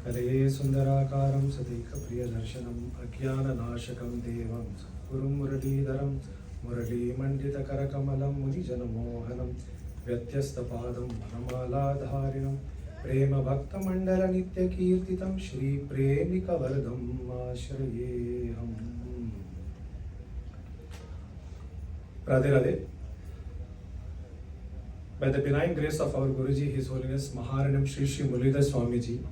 कलये सुन्दराकारं सदैकप्रियदर्शनम् अज्ञाननाशकं देवं सद्गुरुं मुरलीधरं मुरलीमण्डितकरकमलं मुनिजनमोहनं व्यत्यस्तपादं वनमालाधारिणं प्रेमभक्तमण्डलनित्यकीर्तितं श्रीप्रेमिकवरदम् आश्रयेऽहम्। Radhe Radhe. By the benign grace of our Guruji, His Holiness Maharanam Shri Shri Muralidhar Swamiji,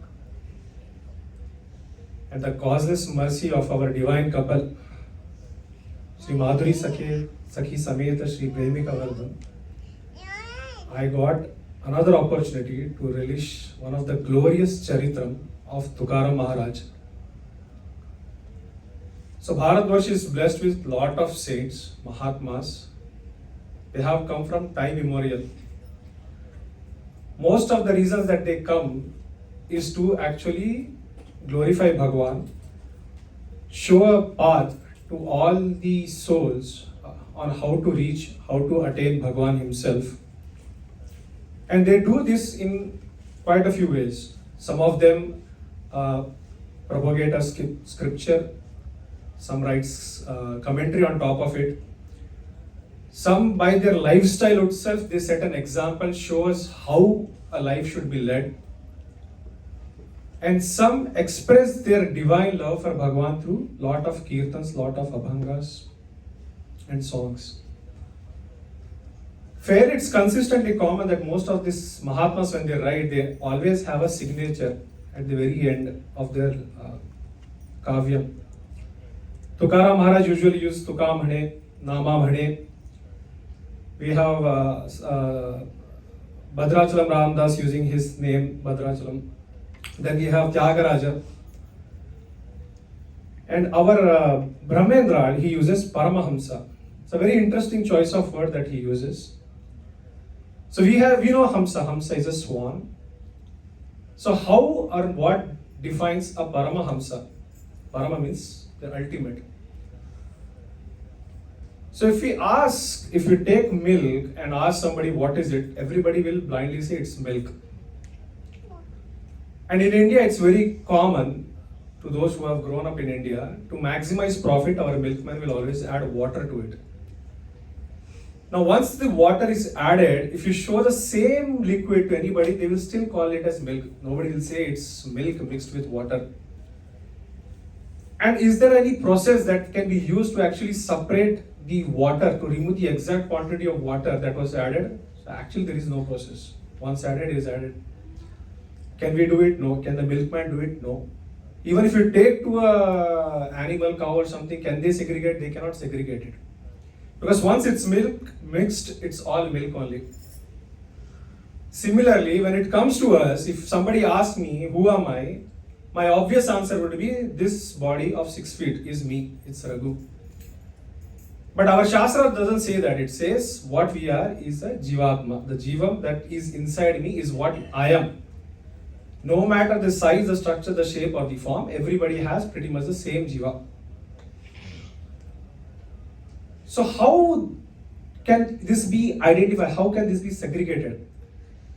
and the causeless mercy of our divine couple, Sri Madhuri Sakhi Sameta Sri Premika Vardhan, I got another opportunity to relish one of the glorious Charitram of Tukaram Maharaj. So Bharatvarsh is blessed with lot of saints, Mahatmas. They have come from time immemorial. Most of the reasons that they come is to actually glorify Bhagwan, show a path to all the souls on how to reach, how to attain Bhagwan himself. And they do this in quite a few ways. Some of them propagate a scripture, some writes commentary on top of it. Some, by their lifestyle itself, they set an example, show us how a life should be led. And some express their divine love for Bhagwan through lot of kirtans, lot of abhangas and songs. Fair, it's consistently common that most of these Mahatmas, when they write, they always have a signature at the very end of their kavyam. Tukaram Maharaj usually used Tukam Bhane, Nama Bhane. We have Bhadrachalam Ramdas using his name, Bhadrachalam. Then we have Tyagaraja. And our Brahmendra, he uses Paramahamsa. It's a very interesting choice of word that he uses. So we know Hamsa. Hamsa is a swan. So how or what defines a Paramahamsa? Parama means the ultimate. So if we take milk and ask somebody what is it, everybody will blindly say it's milk. And in India, it's very common to those who have grown up in India, to maximize profit, our milkman will always add water to it. Now, once the water is added, if you show the same liquid to anybody, they will still call it as milk. Nobody will say it's milk mixed with water. And is there any process that can be used to actually separate the water, to remove the exact quantity of water that was added? So actually, there is no process. Once added, is added. Can we do it? No. Can the milkman do it? No. Even if you take to a animal, cow or something, can they segregate? They cannot segregate it. Because once it's milk mixed, it's all milk only. Similarly, when it comes to us, if somebody asks me, who am I? My obvious answer would be, this body of 6 feet is me, it's Raghu. But our Shastra doesn't say that. It says what we are is a Jivatma. The Jivam that is inside me is what I am. No matter the size, the structure, the shape or the form, everybody has pretty much the same Jiva. So how can this be identified? How can this be segregated?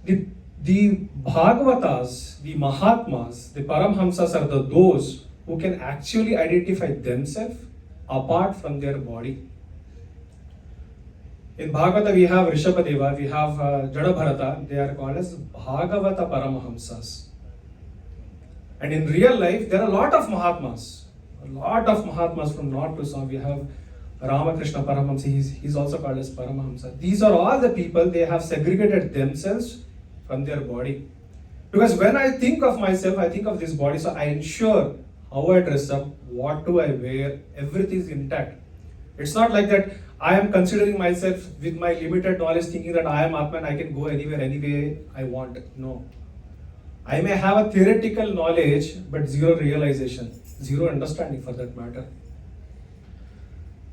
The Bhagavatas, the Mahatmas, the Paramhamsas are those who can actually identify themselves apart from their body. In Bhagavata, we have Rishabhadeva, we have Jadabharata. They are called as Bhagavata Paramahamsas. And in real life, there are a lot of Mahatmas from north to south. We have Ramakrishna Paramahamsa, he's also called as Paramahamsa. These are all the people, they have segregated themselves from their body. Because when I think of myself, I think of this body, so I ensure how I dress up, what do I wear, everything is intact. It's not like that I am considering myself with my limited knowledge, thinking that I am Atman, I can go anywhere, any way I want. No. I may have a theoretical knowledge, but zero realization, zero understanding for that matter.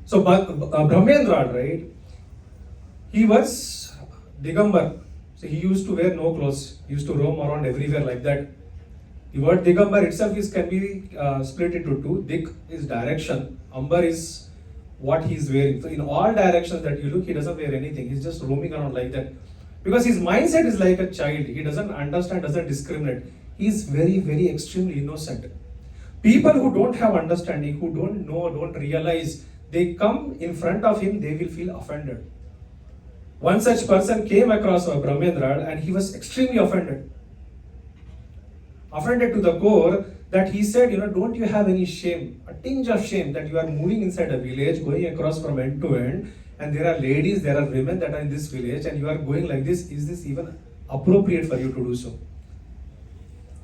So Brahmendra, right? He was Digambar. So he used to wear no clothes. He used to roam around everywhere like that. The word Digambar itself can be split into two. Dik is direction. Ambar is what he is wearing. So in all directions that you look, he doesn't wear anything. He's just roaming around like that. Because his mindset is like a child. He doesn't understand, doesn't discriminate. He is very, very extremely innocent. People who don't have understanding, who don't know, don't realize, they come in front of him, they will feel offended. One such person came across Brahmendra and he was extremely offended. Offended to the core that he said, don't you have any shame, a tinge of shame that you are moving inside a village, going across from end to end, and there are ladies, there are women that are in this village, and you are going like this. Is this even appropriate for you to do so?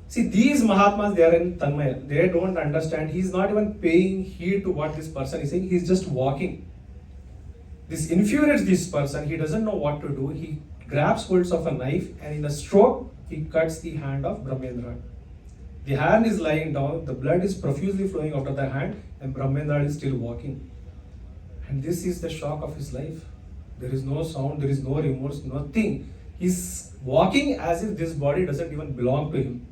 See, these Mahatmas, they are in Tanmaya. They don't understand. He is not even paying heed to what this person is saying. He is just walking. This infuriates this person. He doesn't know what to do. He grabs holds of a knife and in a stroke, he cuts the hand of Brahmendra. The hand is lying down. The blood is profusely flowing out of the hand and Brahmendra is still walking. And this is the shock of his life. There is no sound. There is no remorse. Nothing. He's walking as if this body doesn't even belong to him.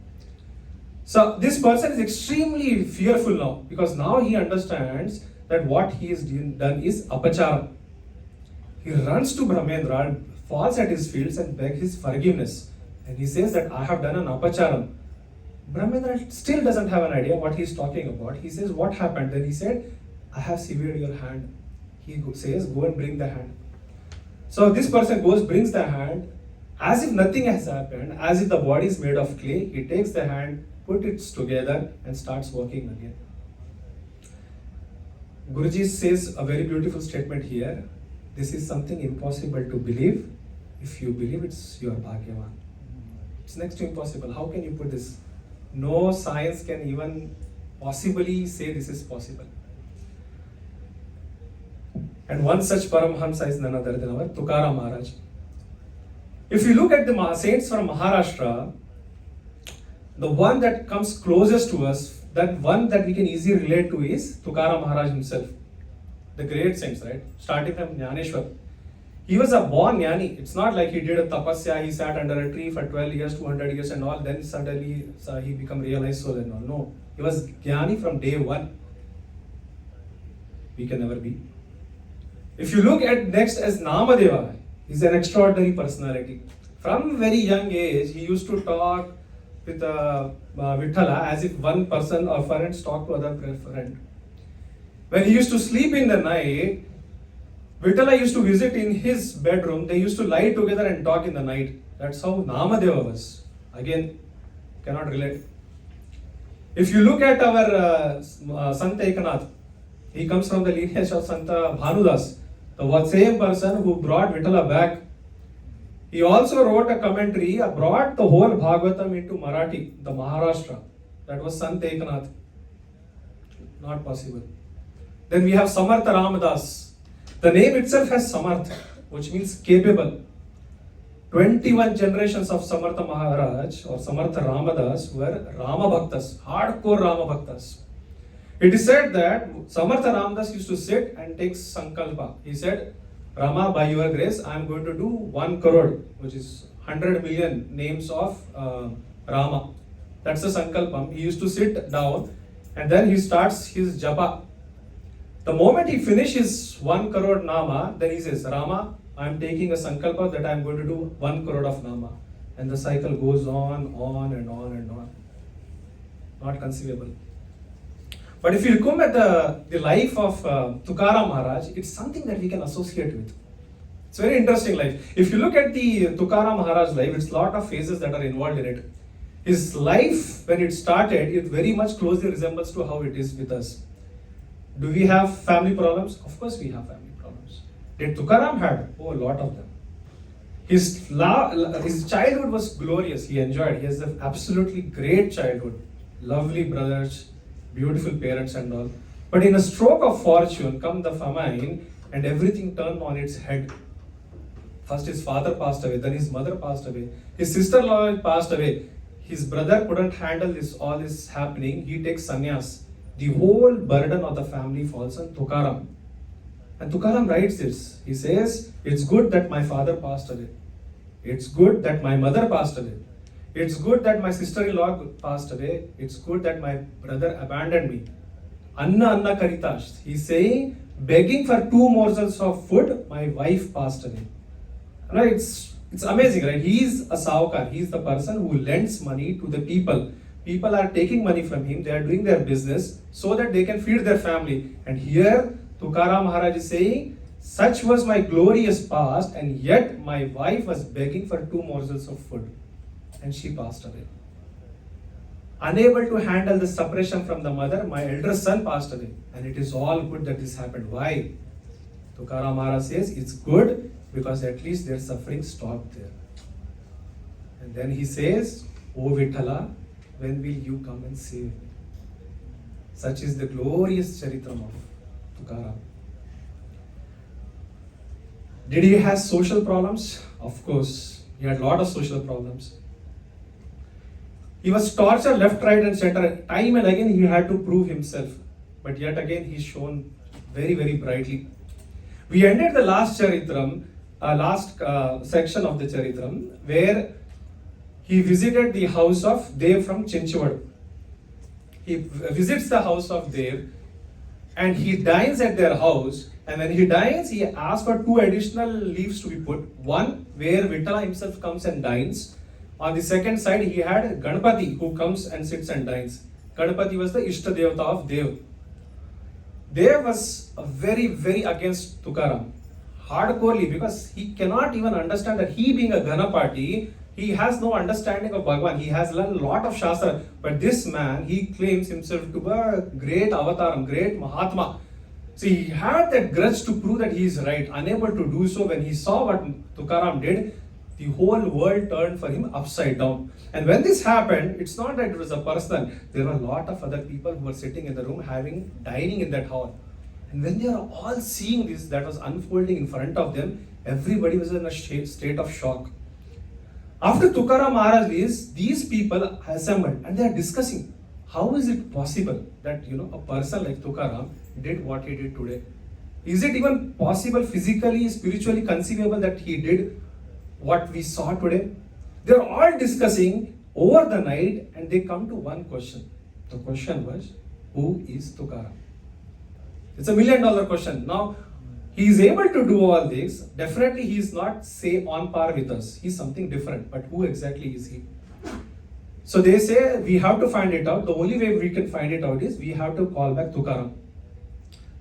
So this person is extremely fearful now because now he understands that what he has done is apacharam. He runs to Brahmendra, falls at his feet and begs his forgiveness. And he says that I have done an apacharam. Brahmendra still doesn't have an idea what he is talking about. He says, what happened? Then he said, I have severed your hand. He says, go and bring the hand. So this person goes, brings the hand, as if nothing has happened, as if the body is made of clay. He takes the hand, puts it together and starts walking again. Guruji says a very beautiful statement here. This is something impossible to believe. If you believe, it's your bhagyavan. It's next to impossible. How can you put this? No science can even possibly say this is possible. And one such Paramhamsa is none other than our Tukaram Maharaj. If you look at the saints from Maharashtra, the one that comes closest to us, that one that we can easily relate to is Tukaram Maharaj himself. The great saints, right? Starting from Jnaneshwar. He was a born jnani. It's not like he did a tapasya, he sat under a tree for 12 years, 200 years and all, then suddenly he became realized soul and all. No. He was jnani from day one. We can never be. If you look at next as Namadeva, he's an extraordinary personality. From very young age, he used to talk with Vithala as if one person or friends talk to other friend. When he used to sleep in the night, Vithala used to visit in his bedroom. They used to lie together and talk in the night. That's how Namadeva was. Again, cannot relate. If you look at our Sant Ekanath, he comes from the lineage of Santa Bhanudas, the same person who brought Vithala back. He also wrote a commentary, brought the whole Bhagavatam into Marathi, the Maharashtra. That was Sant Ekanath. Not possible. Then we have Samartha Ramadas. The name itself has Samartha, which means capable. 21 generations of Samartha Maharaj or Samartha Ramadas were Rama Bhaktas, hardcore Rama Bhaktas. It is said that Samartha Ramadas used to sit and take sankalpa. He said, Rama, by your grace, I am going to do 1 crore, which is 100 million names of Rama. That's the sankalpam. He used to sit down and then he starts his japa. The moment he finishes 1 crore nama, then he says, Rama, I am taking a sankalpa that I am going to do 1 crore of nama. And the cycle goes on and on and on. Not conceivable. But if you come at the life of Tukaram Maharaj, it's something that we can associate with. It's a very interesting life. If you look at the Tukaram Maharaj life, it's a lot of phases that are involved in it. His life, when it started, it very much closely resembles to how it is with us. Do we have family problems? Of course we have family problems. Did Tukaram have? Oh, a lot of them. His childhood was glorious. He enjoyed. He has an absolutely great childhood. Lovely brothers, beautiful parents and all. But in a stroke of fortune, come the famine and everything turned on its head. First his father passed away, then his mother passed away. His sister-in-law passed away. His brother couldn't handle all this happening. He takes sannyas. The whole burden of the family falls on Tukaram. And Tukaram writes this. He says, it's good that my father passed away. It's good that my mother passed away. It's good that my sister-in-law passed away. It's good that my brother abandoned me. Anna karitash. He's saying, begging for 2 morsels of food, my wife passed away. Right? It's It's amazing, right? He's a saukar. He's the person who lends money to the people. People are taking money from him. They are doing their business so that they can feed their family. And here, Tukaram Maharaj is saying, such was my glorious past, and yet my wife was begging for 2 morsels of food. And she passed away. Unable to handle the separation from the mother, my elder son passed away. And it is all good that this happened. Why? Tukaram Maharaj says, it's good because at least their suffering stopped there. And then he says, O Vithala, when will you come and save me? Such is the glorious Charitram of Tukaram. Did he have social problems? Of course, he had a lot of social problems. He was tortured left, right and center. Time and again he had to prove himself. But yet again he shone very, very brightly. We ended the last Charitram, last section of the Charitram, where he visited the house of Dev from Chinchwad. He visits the house of Dev and he dines at their house. And when he dines, he asks for 2 additional leaves to be put. One where Vithala himself comes and dines. On the second side, he had Ganpati who comes and sits and dines. Ganpati was the Ishta Devata of Dev. Dev was very, very against Tukaram. Hardcorely, because he cannot even understand that he being a Ganapati, he has no understanding of Bhagavan. He has learned a lot of Shastra. But this man, he claims himself to be a great avataram, great Mahatma. See, he had that grudge to prove that he is right. Unable to do so, when he saw what Tukaram did, the whole world turned for him upside down. And when this happened, it's not that it was a personal. There were a lot of other people who were sitting in the room dining in that hall. And when they are all seeing this that was unfolding in front of them, everybody was in a state of shock. After Tukaram Maharaj leaves, these people assembled and they are discussing, how is it possible that a person like Tukaram did what he did today? Is it even possible, physically, spiritually conceivable, that he did what we saw today? They're all discussing over the night and they come to one question. The question was, who is Tukaram? It's $1 million question. Now, he is able to do all this. Definitely he is not, say, on par with us. He's something different. But who exactly is he? So they say, we have to find it out. The only way we can find it out is we have to call back Tukaram.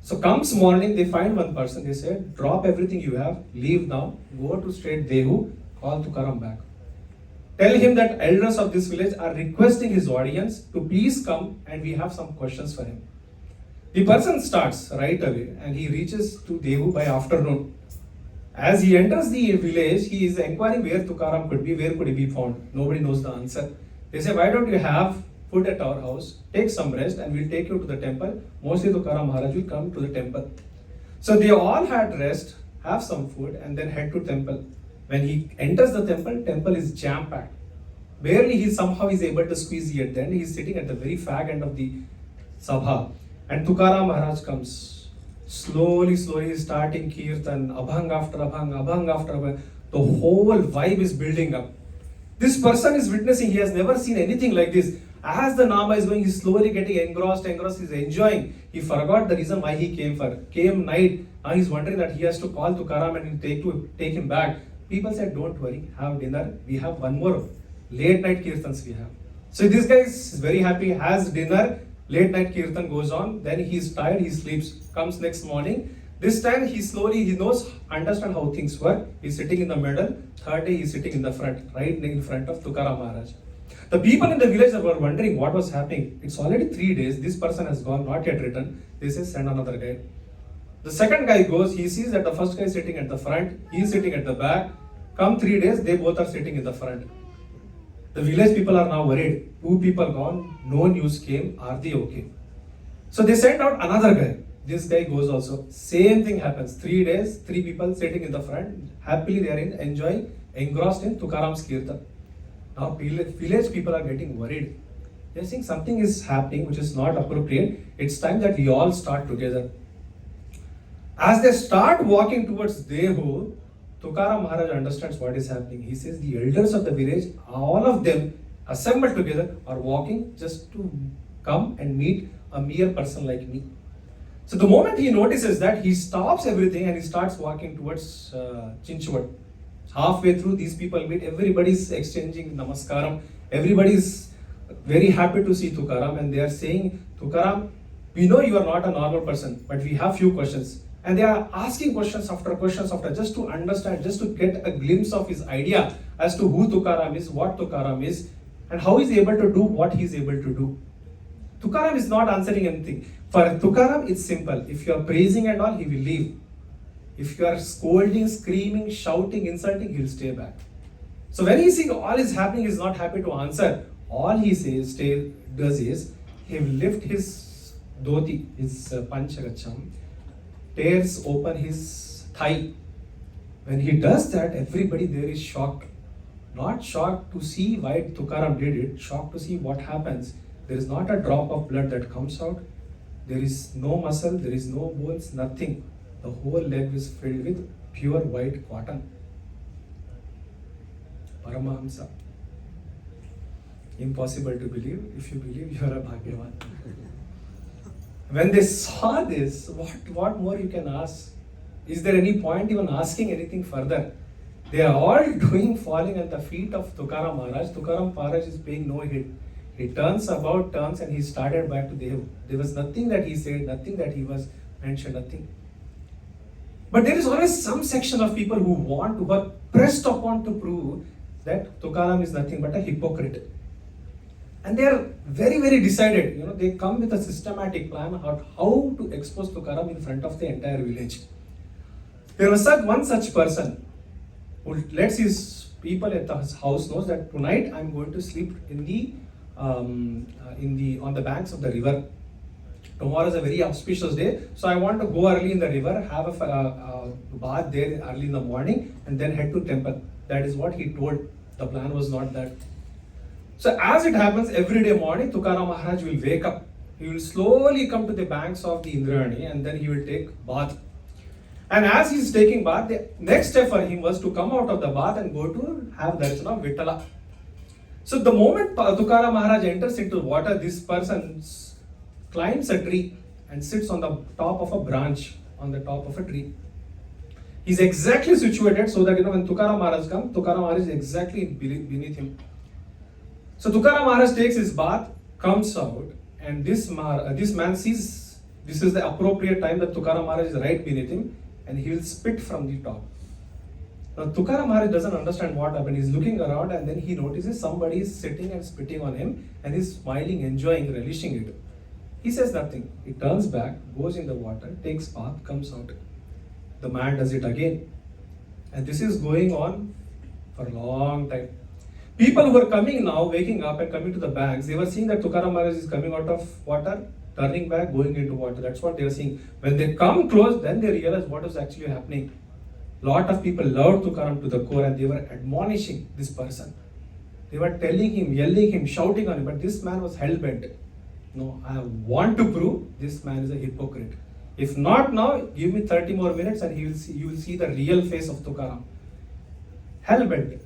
So comes morning, they find one person. They say, drop everything you have, leave now, go to straight Dehu, call Tukaram back. Tell him that elders of this village are requesting his audience to please come and we have some questions for him. The person starts right away and he reaches to Dehu by afternoon. As he enters the village, he is inquiring where Tukaram could be, where could he be found. Nobody knows the answer. They say, why don't you have food at our house, take some rest and we'll take you to the temple. Mostly Tukaram Maharaj will come to the temple. So they all had rest, have some food and then head to temple. When he enters the temple is jam-packed. Barely he somehow is able to squeeze here. Then he is sitting at the very fag end of the sabha. And Tukaram Maharaj comes. Slowly, slowly starting kirtan, abhang after abhang, abhang after abhang. The whole vibe is building up. This person is witnessing, he has never seen anything like this. As the Nama is going, he's slowly getting engrossed, he's enjoying. He forgot the reason why he came night. Now he's wondering that he has to call Tukaram and take him back. People said, don't worry, have dinner. We have one more late night kirtans we have. So this guy is very happy, has dinner, late night kirtan goes on, then he's tired, he sleeps. Comes next morning. This time he understand how things work. He's sitting in the middle. Third day he's sitting in the front, right in front of Tukaram Maharaj. The people in the village were wondering what was happening. It's already 3 days. This person has gone, not yet returned. They say, send another guy. The second guy goes, he sees that the first guy is sitting at the front, he is sitting at the back. Come 3 days, they both are sitting in the front. The village people are now worried. 2 people gone, no news came, are they okay? So they sent out another guy. This guy goes also. Same thing happens. 3 days, 3 people sitting in the front. Happily they are enjoying, engrossed in Tukaram's kirtan. Now village people are getting worried. They are saying something is happening which is not appropriate. It's time that we all start together. As they start walking towards Dehu, Tukaram Maharaj understands what is happening. He says the elders of the village, all of them assembled together, are walking just to come and meet a mere person like me. So the moment he notices that, he stops everything and he starts walking towards Chinchwad. Halfway through, these people meet, everybody's exchanging namaskaram, everybody's very happy to see Tukaram, and they are saying, Tukaram, we know you are not a normal person, but we have few questions. And they are asking questions after just to understand, just to get a glimpse of his idea as to who Tukaram is, what Tukaram is, and how he is able to do what he is able to do. Tukaram is not answering anything. For Tukaram, it's simple. If you are praising and all, he will leave. If you are scolding, screaming, shouting, insulting, he will stay back. So when he sees all is happening, he is not happy to answer. All he does is, he will lift his dhoti, his panchagacham, tears open his thigh. When he does that, everybody there is shocked. Not shocked to see why Tukaram did it, shocked to see what happens. There is not a drop of blood that comes out. There is no muscle, there is no bones, nothing. The whole leg is filled with pure white cotton. Paramahamsa. Impossible to believe. If you believe, you are a Bhagyavan. When they saw this, what more you can ask? Is there any point even asking anything further? They are all falling at the feet of Tukaram Maharaj. Tukaram Maharaj is paying no heed. He turns, and he started back to Dev. There was nothing that he said, nothing that he was mentioned, nothing. But there is always some section of people who are pressed upon to prove that Tukaram is nothing but a hypocrite. And they are very, very decided. They come with a systematic plan about how to expose Tukaram in front of the entire village. There was one such person who lets his people at his house knows that tonight I am going to sleep on the banks of the river. Tomorrow is a very auspicious day, so I want to go early in the river, have a bath there early in the morning, and then head to temple. That is what he told. The plan was not that. So as it happens, every day morning, Tukaram Maharaj will wake up. He will slowly come to the banks of the Indrayani, and then he will take bath. And as he is taking bath, the next step for him was to come out of the bath and go to have darshan of Vittala. So the moment Tukaram Maharaj enters into water, this person climbs a tree and sits on the top of a branch, on the top of a tree. He is exactly situated so that when Tukaram Maharaj comes, Tukaram Maharaj is exactly beneath him. So Tukaram Maharaj takes his bath, comes out, and this man sees this is the appropriate time that Tukaram Maharaj is right beneath him, and he will spit from the top. Now Tukaram Maharaj doesn't understand what happened. He's looking around, and then he notices somebody is sitting and spitting on him, and he's smiling, enjoying, relishing it. He says nothing. He turns back, goes in the water, takes bath, comes out. The man does it again. And this is going on for a long time. People who are coming now, waking up and coming to the banks, they were seeing that Tukaram Maharaj is coming out of water, turning back, going into water. That's what they are seeing. When they come close, then they realize what is actually happening. Lot of people loved Tukaram to the core, and they were admonishing this person. They were telling him, yelling him, shouting on him, but this man was hell-bent. No, I want to prove this man is a hypocrite. If not now, give me 30 more minutes and you will see the real face of Tukaram. Hell-bent.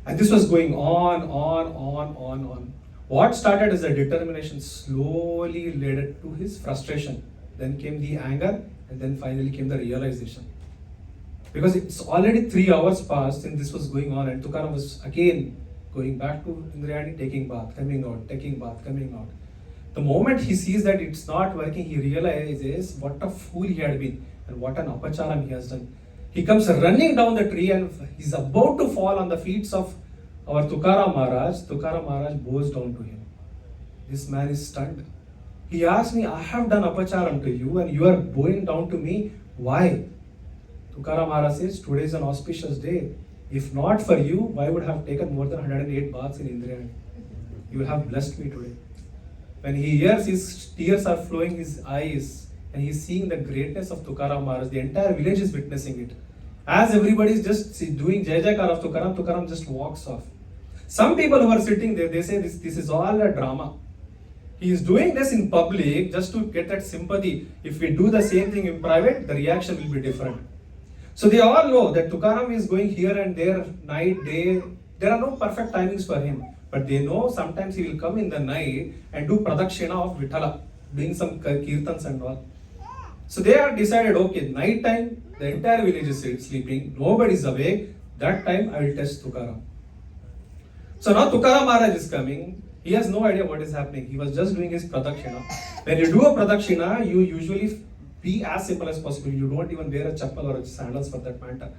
And this was going on. What started as a determination slowly led to his frustration. Then came the anger, and then finally came the realization. Because it's already 3 hours passed and this was going on, and Tukaram was again going back to Indrayani, taking bath, coming out, taking bath, coming out. The moment he sees that it's not working, he realizes what a fool he had been and what an apacharam he has done. He comes running down the tree and he's about to fall on the feet of our Tukaram Maharaj. Tukaram Maharaj bows down to him. This man is stunned. He asked me, I have done apacharam to you and you are bowing down to me. Why? Tukaram Maharaj says, today is an auspicious day. If not for you, why would I have taken more than 108 baths in Indrayani? You will have blessed me today. When he hears, his tears are flowing his eyes and he's seeing the greatness of Tukaram Maharaj. The entire village is witnessing it. As everybody is just doing Jai Jaikar of Tukaram, Tukaram just walks off. Some people who are sitting there, they say this is all a drama. He is doing this in public just to get that sympathy. If we do the same thing in private, the reaction will be different. So they all know that Tukaram is going here and there, night, day. There are no perfect timings for him. But they know sometimes he will come in the night and do pradakshina of Vittala, doing some kirtans and all. So they are decided, okay, night time, the entire village is sleeping, nobody is awake. That time I will test Tukaram. So now Tukaram Maharaj is coming. He has no idea what is happening. He was just doing his pradakshina. When you do a pradakshina, you usually be as simple as possible. You don't even wear a chappal or a sandals for that matter.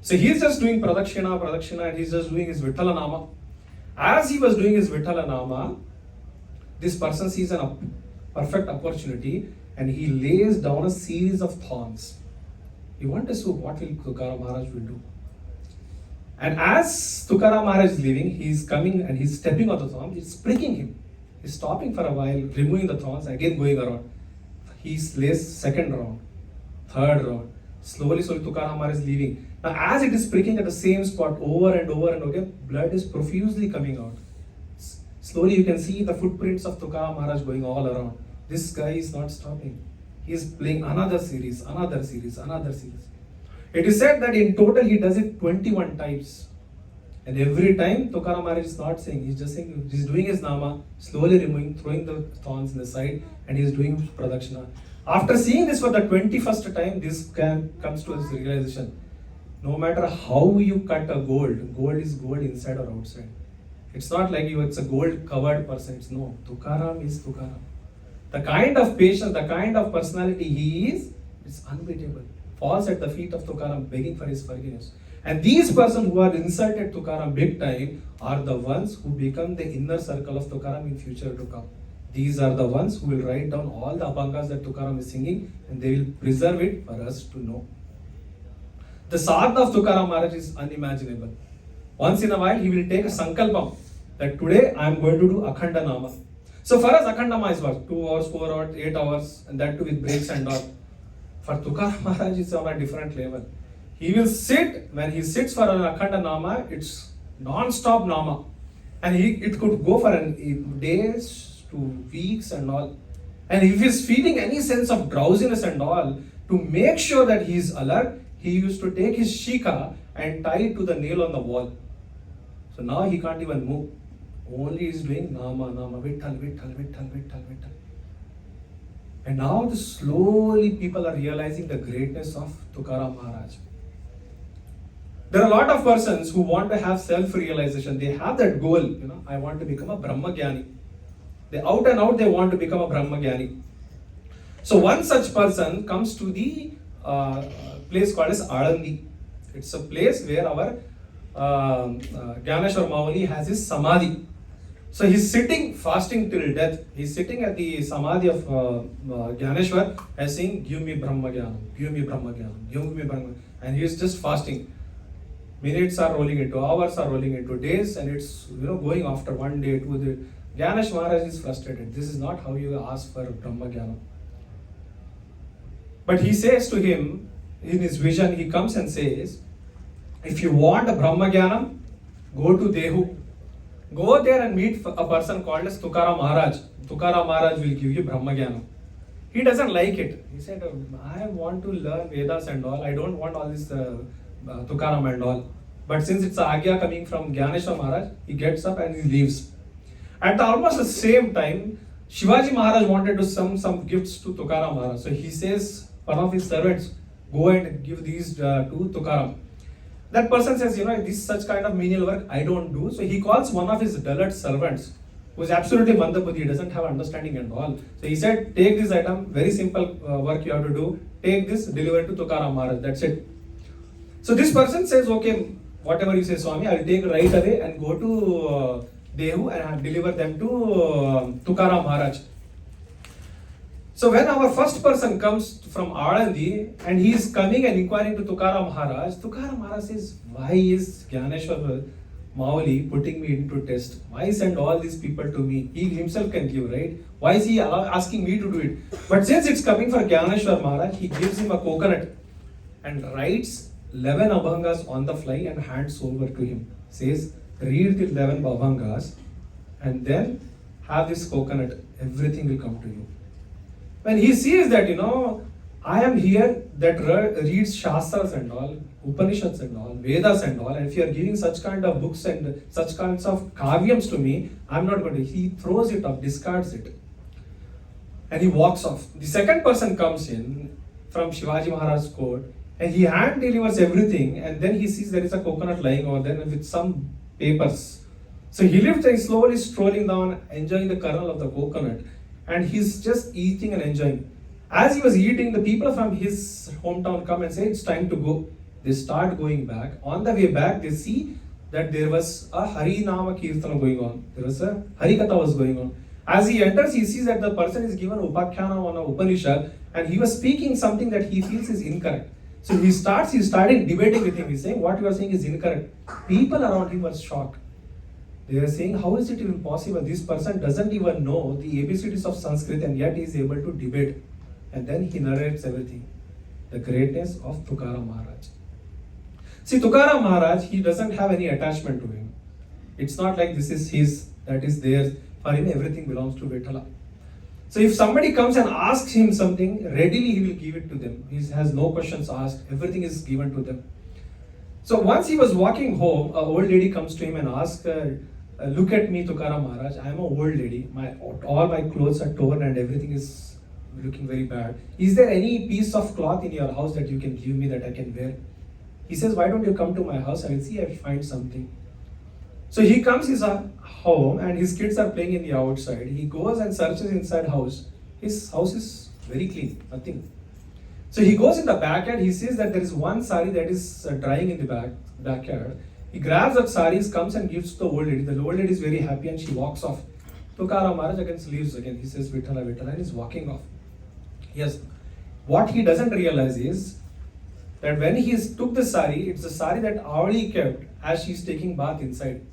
So he is just doing pradakshina, and he's just doing his Vithala Nama. As he was doing his Vithala Nama, this person sees a perfect opportunity and he lays down a series of thorns. You want to see what will Tukaram Maharaj will do. And as Tukaram Maharaj is leaving, he is coming and he's stepping on the thorns, it's pricking him. He's stopping for a while, removing the thorns, again going around. He lays second round, third round. Slowly Tukaram Maharaj is leaving. Now as it is pricking at the same spot over and over and again, blood is profusely coming out. Slowly you can see the footprints of Tukaram Maharaj going all around. This guy is not stopping. He is playing another series. It is said that in total he does it 21 times. And every time Tukaram Maharaj is not saying, he's just saying, he's doing his nama, slowly removing, throwing the thorns in the side, and he's doing pradakshina. After seeing this for the 21st time, this comes to his realization. No matter how you cut a gold is gold inside or outside. It's not like it's a gold covered person. No, Tukaram is Tukaram. The kind of patience, the kind of personality he is, it's unbeatable. Falls at the feet of Tukaram, begging for his forgiveness. And these persons who are insulted Tukaram big time are the ones who become the inner circle of Tukaram in future to come. These are the ones who will write down all the abhangas that Tukaram is singing, and they will preserve it for us to know. The sadhana of Tukaram Maharaj is unimaginable. Once in a while, he will take a sankalpam that today I am going to do Akhanda Nama. So for us, Akhanda Nama is what? 2 hours, 4 hours, 8 hours, and that too with breaks and all. For Tukaram Maharaj, it's on a different level. He will sit, when he sits for an Akhanda Nama, it's non-stop Nama. And it could go for days to weeks and all. And if he's feeling any sense of drowsiness and all, to make sure that he is alert, he used to take his shika and tie it to the nail on the wall. So now he can't even move. Only he is doing Nama, Vitthal. And now slowly people are realizing the greatness of Tukaram Maharaj. There are a lot of persons who want to have self-realization. They have that goal, I want to become a Brahmagyani. They out and out, they want to become a Brahmagyani. So one such person comes to the place called as Alandi. It's a place where our Gyaneshwar Mauli has his Samadhi. So he's sitting fasting till death. He's sitting at the Samadhi of Gyaneshwar and saying, give me Brahmagyanam, give me Brahmagyanam, give me Brahmagyanam. And he's just fasting. Minutes are rolling into hours, are rolling into days, and it's going after 1 day, 2 days. Gyaneshwar Maharaj is frustrated. This is not how you ask for Brahmagyanam. But he says to him, in his vision, he comes and says, if you want a Brahmagyanam, go to Dehu. Go there and meet a person called as Tukaram Maharaj. Tukaram Maharaj will give you Brahmagyanam. He doesn't like it. He said, I want to learn Vedas and all. I don't want all this Tukaram and all. But since it's a Agya coming from Gyaneshwar Maharaj, he gets up and he leaves. At almost the same time, Shivaji Maharaj wanted to send some gifts to Tukaram Maharaj. So he says, one of his servants, go and give these to Tukaram. That person says, this such kind of menial work I don't do. So he calls one of his dullard servants, who is absolutely Mandabuddhi, he doesn't have understanding and all. So he said, take this item, very simple work you have to do. Take this, deliver it to Tukaram Maharaj, that's it. So this person says, okay, whatever you say, Swami, I will take right away and go to Dehu and deliver them to Tukaram Maharaj. So when our first person comes from Alandi and he is coming and inquiring to Tukaram Maharaj says, why is Gyaneshwar Mauli putting me into test? Why send all these people to me? He himself can give, right? Why is he asking me to do it? But since it's coming for Gyaneshwar Maharaj, he gives him a coconut and writes 11 abhangas on the fly and hands over to him. Says, read the 11 abhangas and then have this coconut. Everything will come to you. When he sees that, I am here that reads Shastras and all, Upanishads and all, Vedas and all, and if you are giving such kind of books and such kinds of kavyams to me, I'm not going to. He throws it off, discards it. And he walks off. The second person comes in from Shivaji Maharaj's court And he hand delivers everything, and then he sees there is a coconut lying over there with some papers. So he lifts and slowly strolling down, enjoying the kernel of the coconut, and he's just eating and enjoying. As he was eating, the people from his hometown come and say, it's time to go. They start going back. On the way back, they see that there was a Harinama Kirtana going on. There was a Harikatha was going on. As he enters, he sees that the person is given Upakhyana on a Upanishad, and he was speaking something that he feels is incorrect. So he started debating with him. He's saying, what you are saying is incorrect. People around him were shocked. They are saying, how is it even possible? This person doesn't even know the ABCDs of Sanskrit, and yet he is able to debate. And then he narrates everything. The greatness of Tukaram Maharaj. See, Tukaram Maharaj, he doesn't have any attachment to him. It's not like this is his, that is theirs. For him, everything belongs to Vithala. So if somebody comes and asks him something, readily he will give it to them. He has no questions asked. Everything is given to them. So once he was walking home, an old lady comes to him and asks, look at me, Tukaram Maharaj. I am an old lady. All my clothes are torn and everything is looking very bad. Is there any piece of cloth in your house that you can give me that I can wear? He says, why don't you come to my house? I will see, I will find something. So he comes his home and his kids are playing in the outside. He goes and searches inside house. His house is very clean, nothing. So he goes in the backyard. He sees that there is one sari that is drying in the backyard. He grabs that sari, comes and gives to the old lady. The old lady is very happy and she walks off. Tukaram Maharaj again leaves again. He says, Vithala, Vithala, and is walking off. Yes. What he doesn't realize is that when he took the sari, it's the sari that Avali kept as she's taking bath inside.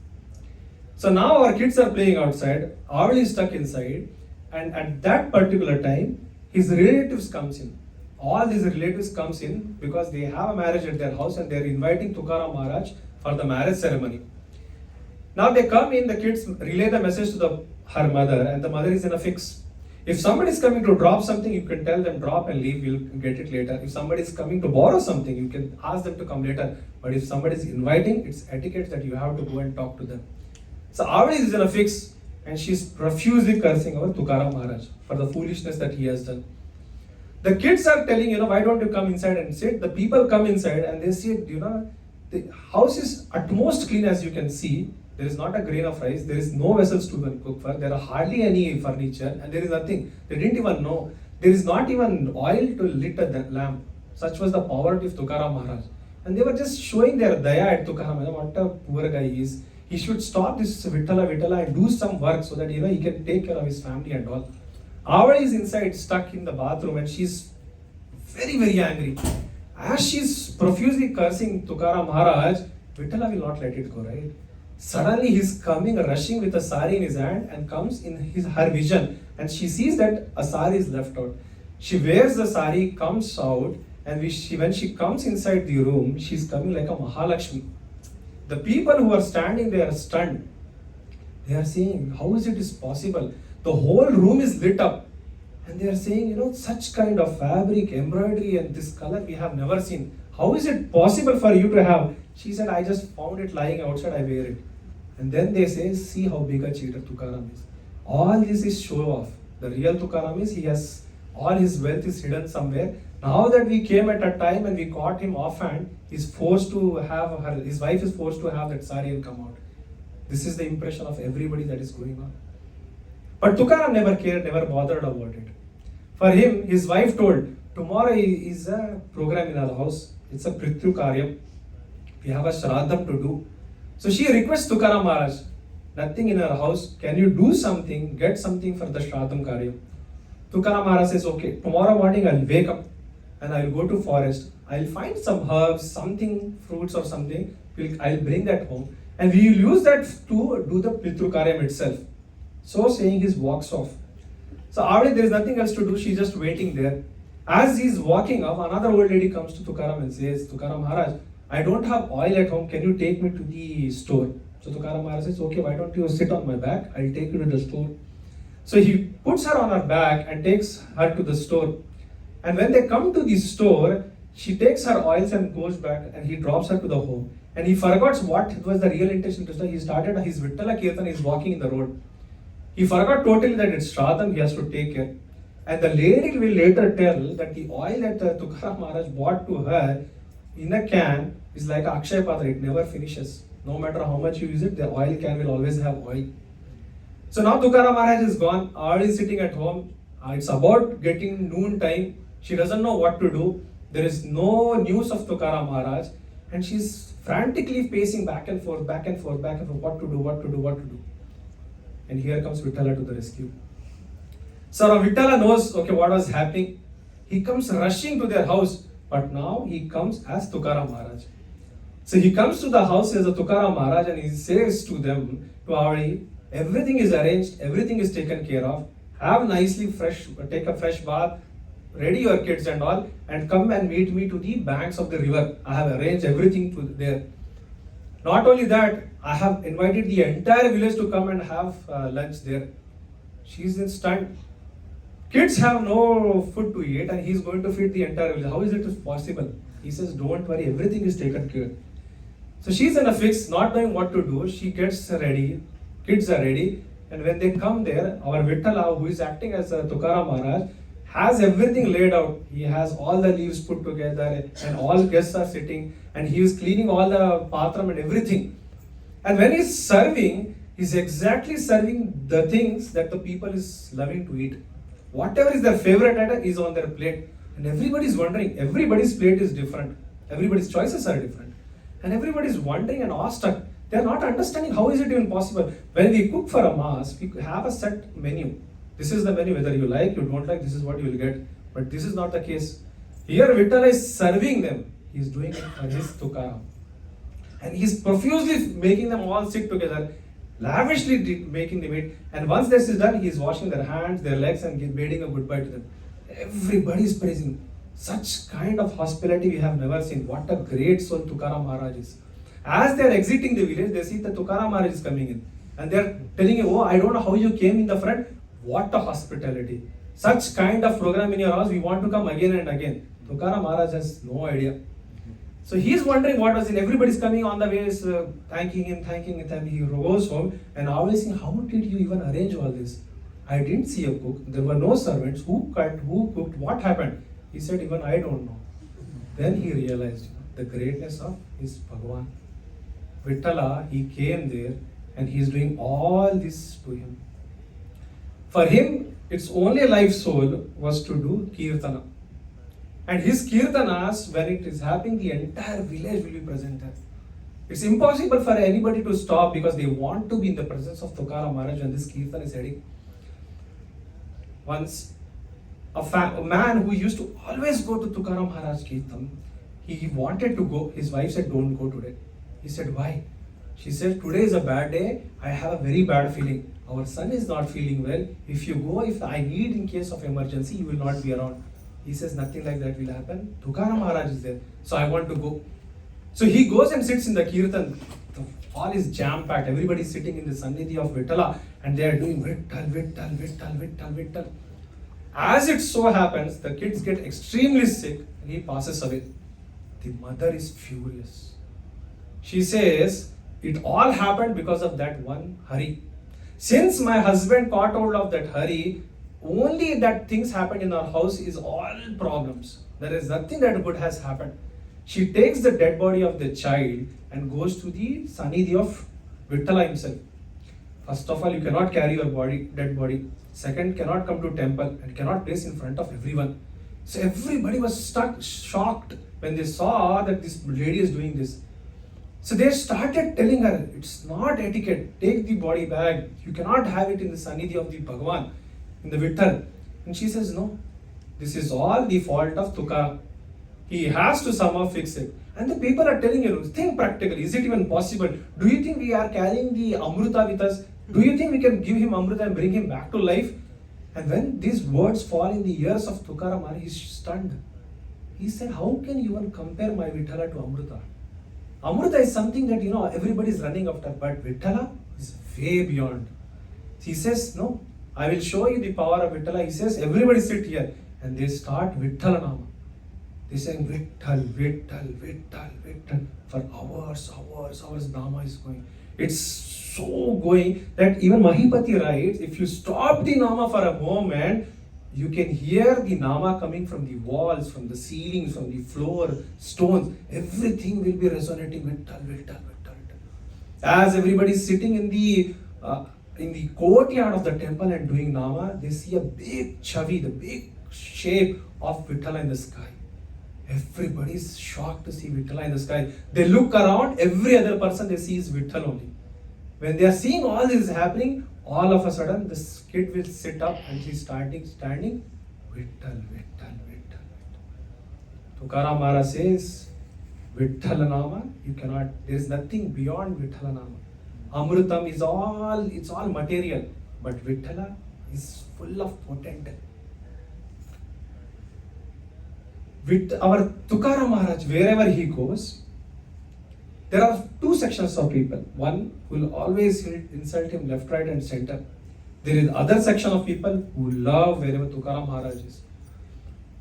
So now our kids are playing outside, Avali is stuck inside, and at that particular time, his relatives comes in. All these relatives comes in because they have a marriage at their house and they're inviting Tukaram Maharaj for the marriage ceremony. Now they come in, the kids relay the message to her mother, and the mother is in a fix. If somebody is coming to drop something, you can tell them drop and leave, we'll get it later. If somebody is coming to borrow something, you can ask them to come later. But if somebody is inviting, it's etiquette that you have to go and talk to them. So Avali is in a fix and she's profusely cursing over Tukaram Maharaj for the foolishness that he has done. The kids are telling, why don't you come inside and sit? The people come inside and they see, the house is at most clean as you can see. There is not a grain of rice. There is no vessels to cook for. There are hardly any furniture and there is nothing. They didn't even know. There is not even oil to lit a lamp. Such was the poverty of Tukaram Maharaj. And they were just showing their daya at Tukaram Maharaj. What a poor guy he is. He should stop this Vithala and do some work so that he can take care of his family and all. Avali is inside stuck in the bathroom and she's very, very angry. As she's profusely cursing Tukaram Maharaj, Vithala will not let it go, right? Suddenly he's coming, rushing with a sari in his hand and comes in her vision, and she sees that a sari is left out. She wears the sari, comes out, and when she comes inside the room, she's coming like a Mahalakshmi. The people who are standing there are stunned. They are saying, how is it possible? The whole room is lit up. And they are saying, such kind of fabric, embroidery and this color we have never seen. How is it possible for you to have? She said, I just found it lying outside, I wear it. And then they say, see how big a cheater Tukaram is. All this is show off. The real Tukaram is, all his wealth is hidden somewhere. Now that we came at a time and we caught him offhand, his wife is forced to have that sari and come out. This is the impression of everybody that is going on. But Tukaram never cared, never bothered about it. For him, his wife told, tomorrow is a program in our house. It's a Prithu Karyam. We have a Shraddham to do. So she requests Tukaram Maharaj, nothing in her house. Can you do something, get something for the Shraddham Karyam? Tukaram Maharaj says, okay, tomorrow morning I'll wake up and I'll go to forest. I'll find some herbs, something, fruits or something. I'll bring that home. And we will use that to do the Pitru Karyam itself. So saying, he walks off. So already there is nothing else to do. She's just waiting there. As he's walking up, another old lady comes to Tukaram and says, Tukaram Maharaj, I don't have oil at home. Can you take me to the store? So Tukaram Maharaj says, okay, why don't you sit on my back? I'll take you to the store. So he puts her on her back and takes her to the store. And when they come to the store, she takes her oils and goes back and he drops her to the home. And he forgets what was the real intention to start. He started his Vithala Kirtan, he's walking in the road. He forgot totally that it's Shraddham, he has to take care. And the lady will later tell that the oil that Tukaram Maharaj bought to her in a can is like Akshay Patra, it never finishes. No matter how much you use it, the oil can will always have oil. So now Tukaram Maharaj is gone, Aadi is sitting at home. It's about getting noon time. She doesn't know what to do. There is no news of Tukaram Maharaj, and she's frantically pacing back and forth, back and forth, back and forth, what to do, what to do, what to do. And here comes Vittala to the rescue. So now Vittala knows, okay, what was happening. He comes rushing to their house, but now he comes as Tukaram Maharaj. So he comes to the house as a Tukaram Maharaj and he says to them, to Aadi, everything is arranged, everything is taken care of. Have nicely fresh, take a fresh bath, ready your kids and all, and come and meet me to the banks of the river. I have arranged everything to there. Not only that, I have invited the entire village to come and have lunch there. She's in stunned. Kids have no food to eat and he's going to feed the entire village. How is it possible? He says, don't worry, everything is taken care. So she's in a fix, not knowing what to do. She gets ready, kids are ready, and when they come there, our Vittala, who is acting as a Tukaram Maharaj, has everything laid out. He has all the leaves put together and all guests are sitting and he is cleaning all the patram and everything. And when he's serving, he's exactly serving the things that the people is loving to eat. Whatever is their favorite item is on their plate. And everybody is wondering, everybody's plate is different. Everybody's choices are different. And everybody is wondering and awestruck. They are not understanding how is it even possible. When we cook for a mass, we have a set menu. This is the menu, whether you like, you don't like, this is what you will get. But this is not the case. Here Vittala is serving them. He is doing it for his Tukaram. And he is profusely making them all sit together, lavishly making them eat. And once this is done, he is washing their hands, their legs and bidding a goodbye to them. Everybody is praising. Such kind of hospitality we have never seen. What a great soul Tukaram Maharaj is. As they are exiting the village, they see that Tukaram Maharaj is coming in. And they are telling you, oh, I don't know how you came in the front. What a hospitality. Such kind of program in your house, we want to come again and again. Tukaram Maharaj has no idea. So he is wondering what was in. Everybody's coming on the way, is thanking him. He goes home and always saying, how did you even arrange all this? I didn't see a cook. There were no servants. Who cut? Who cooked? What happened? He said, even I don't know. Then he realized the greatness of his Bhagavan. Vittala, he came there and he is doing all this to him. For him, its only life soul was to do Kirtana. And his Kirtanas, when it is happening, the entire village will be present there. It's impossible for anybody to stop because they want to be in the presence of Tukaram Maharaj when this Kirtan is heading. Once, a man who used to always go to Tukaram Maharaj Kirtan, he wanted to go. His wife said, don't go today. He said, why? She said, today is a bad day. I have a very bad feeling. Our son is not feeling well. If you go, if I need in case of emergency, you will not be around. He says, nothing like that will happen. Tukaram Maharaj is there. So I want to go. So he goes and sits in the Kirtan. The hall is jam-packed. Everybody is sitting in the Sannidhi of Vittala and they are doing Vittal, Vittal, Vittal, Vittal, Vittal. As it so happens, the kids get extremely sick and he passes away. The mother is furious. She says, it all happened because of that one Hari. Since my husband caught hold of that Hari, only that things happened in our house is all problems. There is nothing that good has happened. She takes the dead body of the child and goes to the Sannidhi of Vittala himself. First of all, you cannot carry your dead body. Second, cannot come to temple and cannot place in front of everyone. So everybody was shocked when they saw that this lady is doing this. So they started telling her, it's not etiquette, take the body back. You cannot have it in the Sannidhi of the Bhagavan, in the Vittal. And she says, no, this is all the fault of Tukaram. He has to somehow fix it. And the people are telling you, think practically, is it even possible? Do you think we are carrying the Amrita with us? Do you think we can give him Amrita and bring him back to life? And when these words fall in the ears of Tukaram, he's stunned. He said, how can you even compare my Vittala to Amrita? Amrita is something that, everybody is running after, but Vittala is way beyond. He says, no, I will show you the power of Vittala. He says, everybody sit here. And they start Vittala Nama. They saying Vittal, Vittal, Vittal, Vittal. For hours, Nama is going. It's so going that even Mahipati writes, if you stop the Nama for a moment, you can hear the nama coming from the walls, from the ceilings, from the floor, stones. Everything will be resonating with Vittal, Vittal, Vittal, Vittal. As everybody is sitting in the courtyard of the temple and doing nama, they see a big chavi, the big shape of Vittala in the sky. Everybody is shocked to see Vittala in the sky. They look around, every other person they see is Vittal only. When they are seeing all this happening, all of a sudden this kid will sit up and she's standing, Vittal, Vittal, Vittal, Vittal. Tukaram Maharaj says, Vittala Nama, you cannot, there is nothing beyond Vittala Nama. Amrutam is all material, but Vittala is full of potent. With our Tukaram Maharaj, wherever he goes, there are two sections of people. One will always insult him left, right, and center. There is other section of people who love wherever Tukaram Maharaj is.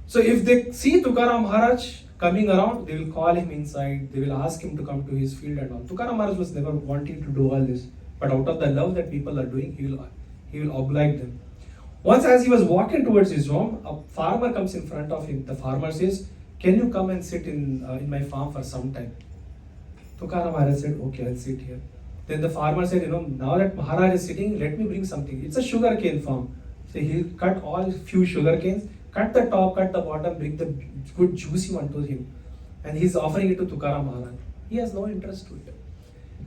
So if they see Tukaram Maharaj coming around, they will call him inside. They will ask him to come to his field and all. Tukaram Maharaj was never wanting to do all this, but out of the love that people are doing, he will oblige them. Once, as he was walking towards his home, a farmer comes in front of him. The farmer says, "Can you come and sit in my farm for some time?" Tukaram Maharaj said, "Okay, I'll sit here." Then the farmer said, "Now that Maharaj is sitting, let me bring something." It's a sugarcane farm. So he'll cut all few sugar canes, cut the top, cut the bottom, bring the good juicy one to him. And he's offering it to Tukaram Maharaj. He has no interest to it.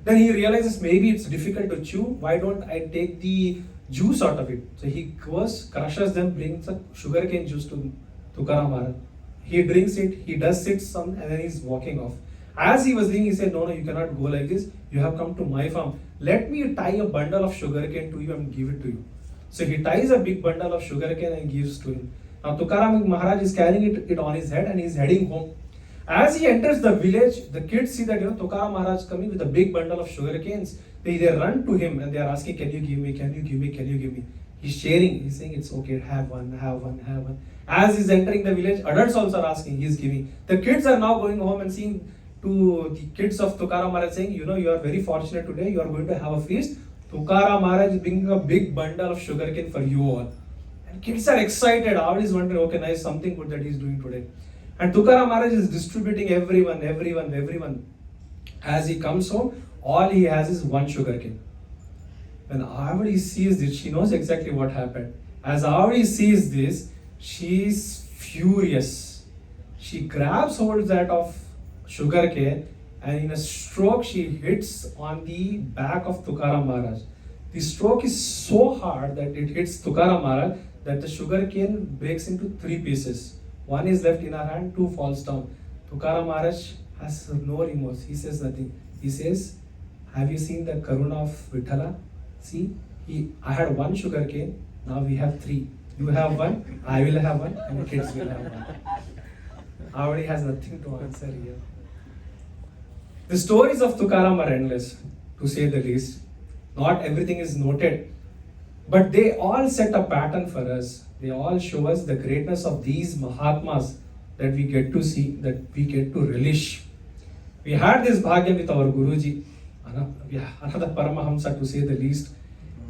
Then he realizes maybe it's difficult to chew. Why don't I take the juice out of it? So he goes, crushes them, brings a sugarcane juice to Tukaram Maharaj. He drinks it, he does sit some, and then he's walking off. As he was leaving, he said, "No, you cannot go like this. You have come to my farm. Let me tie a bundle of sugarcane to you and give it to you." So he ties a big bundle of sugarcane and gives to him. Now Tukaram Maharaj is carrying it on his head and he is heading home. As he enters the village, the kids see that Tukaram Maharaj coming with a big bundle of sugar canes. They run to him and they are asking, "Can you give me? Can you give me? Can you give me?" He's sharing. He's saying, "It's okay. Have one. Have one. Have one." As he's entering the village, adults also are asking. He's giving. The kids are now going home and seeing to the kids of Tukaram Maharaj saying, "You are very fortunate today. You are going to have a feast. Tukaram Maharaj is bringing a big bundle of sugarcane for you all." And kids are excited. Everybody is wondering, okay, nice, something good that he's doing today. And Tukaram Maharaj is distributing everyone. As he comes home, all he has is one sugarcane. When Avadi sees this, she knows exactly what happened. As Avadi sees this, she is furious. She grabs hold that of sugarcane and in a stroke she hits on the back of Tukaram Maharaj. The stroke is so hard that it hits Tukaram Maharaj that the sugarcane breaks into 3 pieces. One is left in her hand, 2 falls down. Tukaram Maharaj has no remorse. He says nothing. He says, "Have you seen the karuna of Vittala? See, I had 1 sugarcane, now we have 3. You have 1, I will have 1, and the kids will have 1. Avadi has nothing to answer here. The stories of Tukaram are endless, to say the least. Not everything is noted, but they all set a pattern for us. They all show us the greatness of these Mahatmas that we get to see, that we get to relish. We had this bhagya with our Guruji, another Paramahamsa to say the least.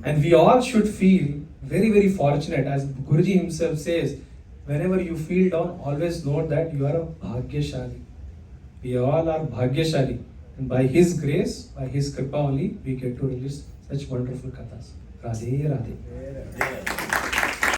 And we all should feel very fortunate. As Guruji himself says, whenever you feel down, always note that you are a Bhagyashali. We all are Bhagyashali. And by His grace, by His Kripa only, we get to release such wonderful kathas. Radhe Radhe.